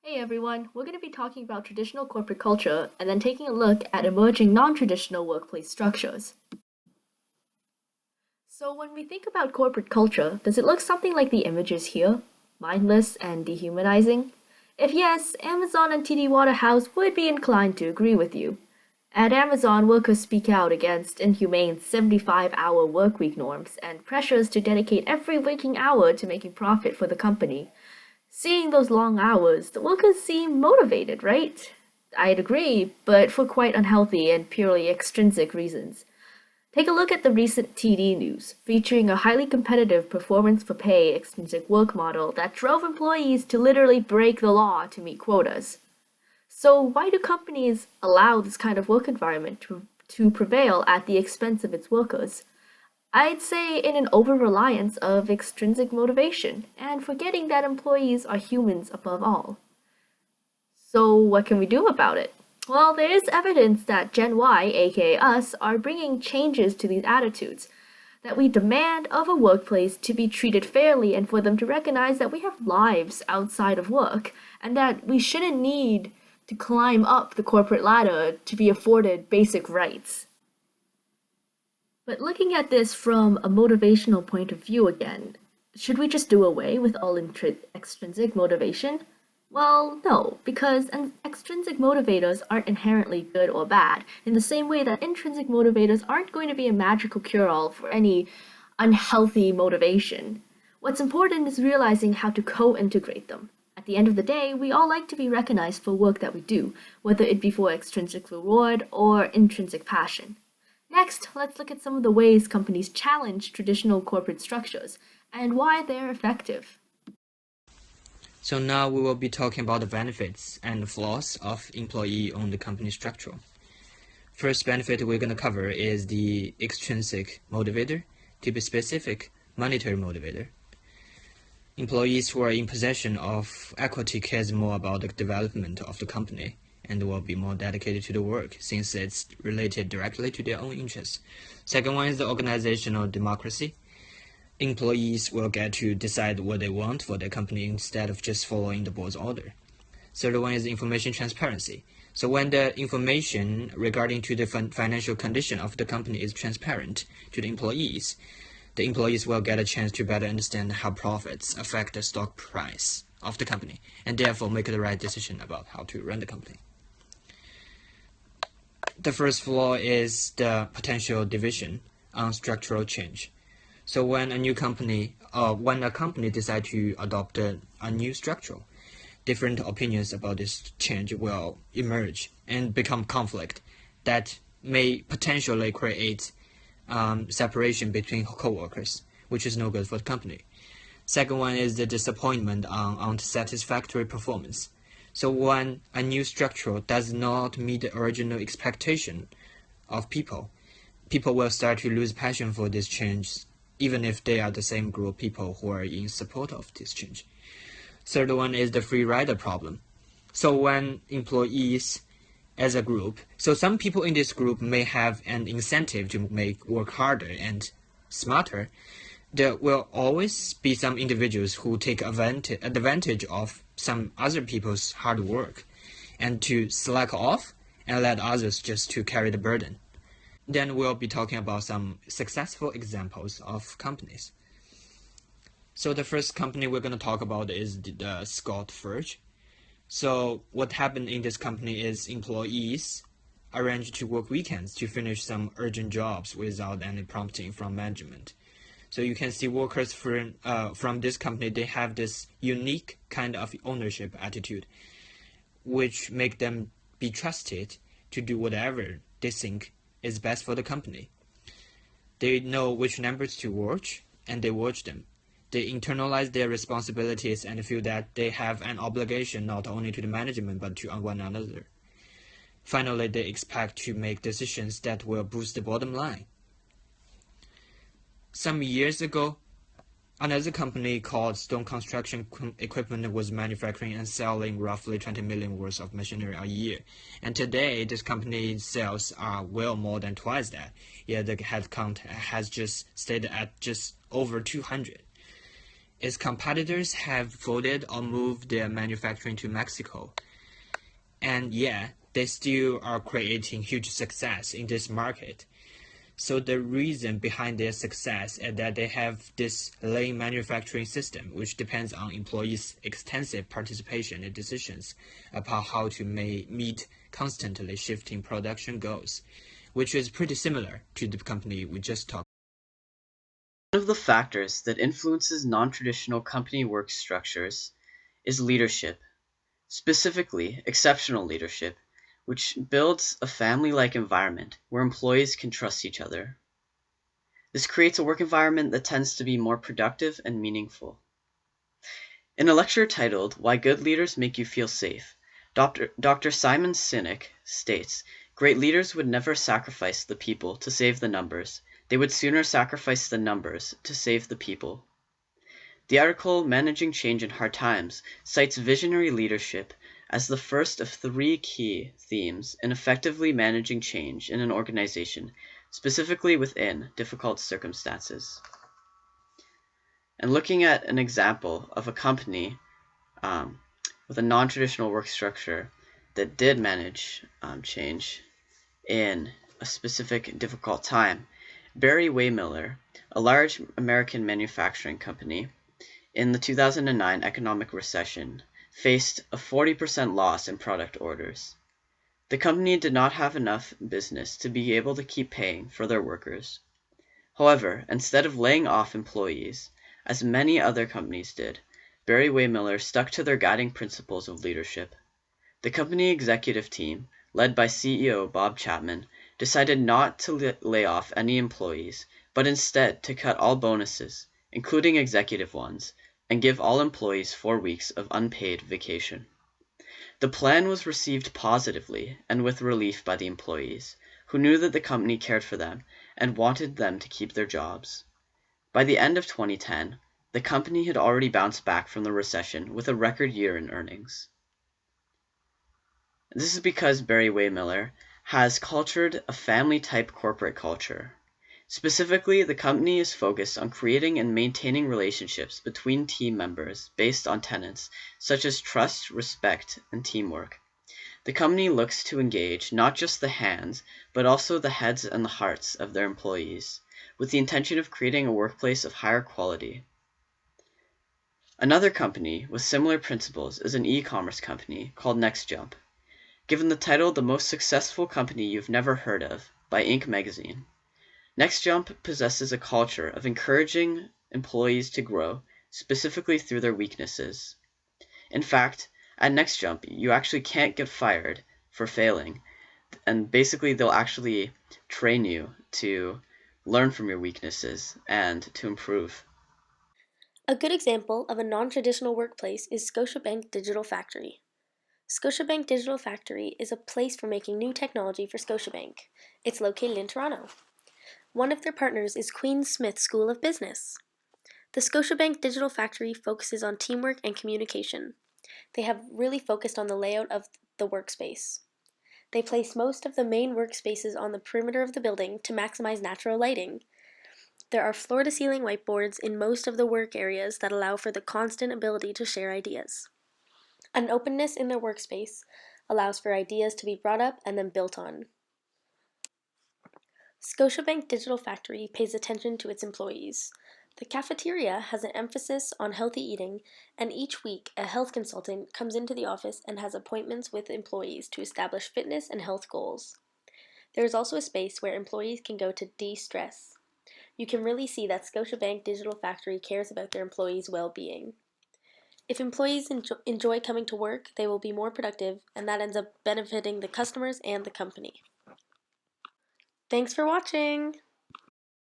Hey everyone, we're going to be talking about traditional corporate culture and then taking a look at emerging non traditional workplace structures. So, when we think about corporate culture, does it look something like the images here? Mindless and dehumanizing? If yes, Amazon and TD Waterhouse would be inclined to agree with you. At Amazon, workers speak out against inhumane 75-hour workweek norms and pressures to dedicate every waking hour to making profit for the company. Seeing those long hours, the workers seem motivated, right? I'd agree, but for quite unhealthy and purely extrinsic reasons. Take a look at the recent TD news, featuring a highly competitive performance for pay extrinsic work model that drove employees to literally break the law to meet quotas. So, why do companies allow this kind of work environment to prevail at the expense of its workers? I'd say in an over reliance of extrinsic motivation and forgetting that employees are humans above all. So, what can we do about it? Well, there is evidence that Gen Y, aka us, are bringing changes to these attitudes. That we demand of a workplace to be treated fairly and for them to recognize that we have lives outside of work and that we shouldn't need to climb up the corporate ladder to be afforded basic rights. But looking at this from a motivational point of view again, should we just do away with all extrinsic motivation? Well, no, because extrinsic motivators aren't inherently good or bad, in the same way that intrinsic motivators aren't going to be a magical cure all for any unhealthy motivation. What's important is realizing how to co integrate them. At the end of the day, we all like to be recognized for work that we do, whether it be for extrinsic reward or intrinsic passion. Next, let's look at some of the ways companies challenge traditional corporate structures and why they're effective. So now we will be talking about the benefits and flaws of employee-owned company structure. First benefit we're going to cover is the extrinsic motivator, to be specific, monetary motivator. Employees who are in possession of equity cares more about the development of the company and will be more dedicated to the work since it's related directly to their own interests. Second one is the organizational democracy. Employees will get to decide what they want for their company instead of just following the board's order. Third one is information transparency. So when the information regarding to the financial condition of the company is transparent to the employees will get a chance to better understand how profits affect the stock price of the company and therefore make the right decision about how to run the company. The first flaw is the potential division on structural change. So when a company decides to adopt a new structure, different opinions about this change will emerge and become conflict that may potentially create separation between co-workers, which is no good for the company. Second one is the disappointment on unsatisfactory performance. So when a new structure does not meet the original expectation of people will start to lose passion for this change, even if they are the same group of people who are in support of this change. Third one is the free rider problem. So when employees as a group, so some people in this group may have an incentive to make work harder and smarter. There will always be some individuals who take advantage of some other people's hard work and to slack off and let others just to carry the burden. Then we'll be talking about some successful examples of companies. So the first company we're going to talk about is the Scott Furge. So what happened in this company is employees arranged to work weekends to finish some urgent jobs without any prompting from management. So you can see workers from this company, they have this unique kind of ownership attitude, which make them be trusted to do whatever they think is best for the company. They know which numbers to watch, and they watch them. They internalize their responsibilities and feel that they have an obligation not only to the management but to one another. Finally, they expect to make decisions that will boost the bottom line. Some years ago, another company called Stone Construction Equipment was manufacturing and selling roughly 20 million worth of machinery a year. And today, this company's sales are well more than twice that. Yet the headcount has just stayed at just over 200. its competitors have folded or moved their manufacturing to Mexico. And yeah, they still are creating huge success in this market. So the reason behind their success is that they have this lean manufacturing system, which depends on employees' extensive participation in decisions about how to meet constantly shifting production goals, which is pretty similar to the company we just talked about. One of the factors that influences non-traditional company work structures is leadership, specifically exceptional leadership, which builds a family-like environment where employees can trust each other. This creates a work environment that tends to be more productive and meaningful. In a lecture titled "Why Good Leaders Make You Feel Safe," Dr. Simon Sinek states, "Great leaders would never sacrifice the people to save the numbers. They would sooner sacrifice the numbers to save the people." The article "Managing Change in Hard Times" cites visionary leadership as the first of three key themes in effectively managing change in an organization, specifically within difficult circumstances. And looking at an example of a company with a non-traditional work structure that did manage change in a specific difficult time, Barry-Wehmiller, a large American manufacturing company, in the 2009 economic recession, faced a 40% loss in product orders. The company did not have enough business to be able to keep paying for their workers. However, instead of laying off employees, as many other companies did, Barry-Wehmiller stuck to their guiding principles of leadership. The company executive team, led by CEO Bob Chapman, decided not to lay off any employees, but instead to cut all bonuses, including executive ones, and give all employees 4 weeks of unpaid vacation. The plan was received positively and with relief by the employees, who knew that the company cared for them and wanted them to keep their jobs. By the end of 2010, the company had already bounced back from the recession with a record year in earnings. This is because Barry-Wehmiller has cultured a family-type corporate culture. Specifically, the company is focused on creating and maintaining relationships between team members based on tenets such as trust, respect, and teamwork. The company looks to engage not just the hands, but also the heads and the hearts of their employees, with the intention of creating a workplace of higher quality. Another company with similar principles is an e-commerce company called NextJump. Given the title "The Most Successful Company You've Never Heard Of" by Inc. magazine, NextJump possesses a culture of encouraging employees to grow, specifically through their weaknesses. In fact, at NextJump, you actually can't get fired for failing, and basically they'll actually train you to learn from your weaknesses and to improve. A good example of a non-traditional workplace is Scotiabank Digital Factory. Scotiabank Digital Factory is a place for making new technology for Scotiabank. It's located in Toronto. One of their partners is Queen Smith School of Business. The Scotiabank Digital Factory focuses on teamwork and communication. They have really focused on the layout of the workspace. They place most of the main workspaces on the perimeter of the building to maximize natural lighting. There are floor-to-ceiling whiteboards in most of the work areas that allow for the constant ability to share ideas. An openness in their workspace allows for ideas to be brought up and then built on. Scotiabank Digital Factory pays attention to its employees. The cafeteria has an emphasis on healthy eating, and each week a health consultant comes into the office and has appointments with employees to establish fitness and health goals. There is also a space where employees can go to de-stress. You can really see that Scotiabank Digital Factory cares about their employees' well-being. If employees enjoy coming to work, they will be more productive, and that ends up benefiting the customers and the company. Thanks for watching!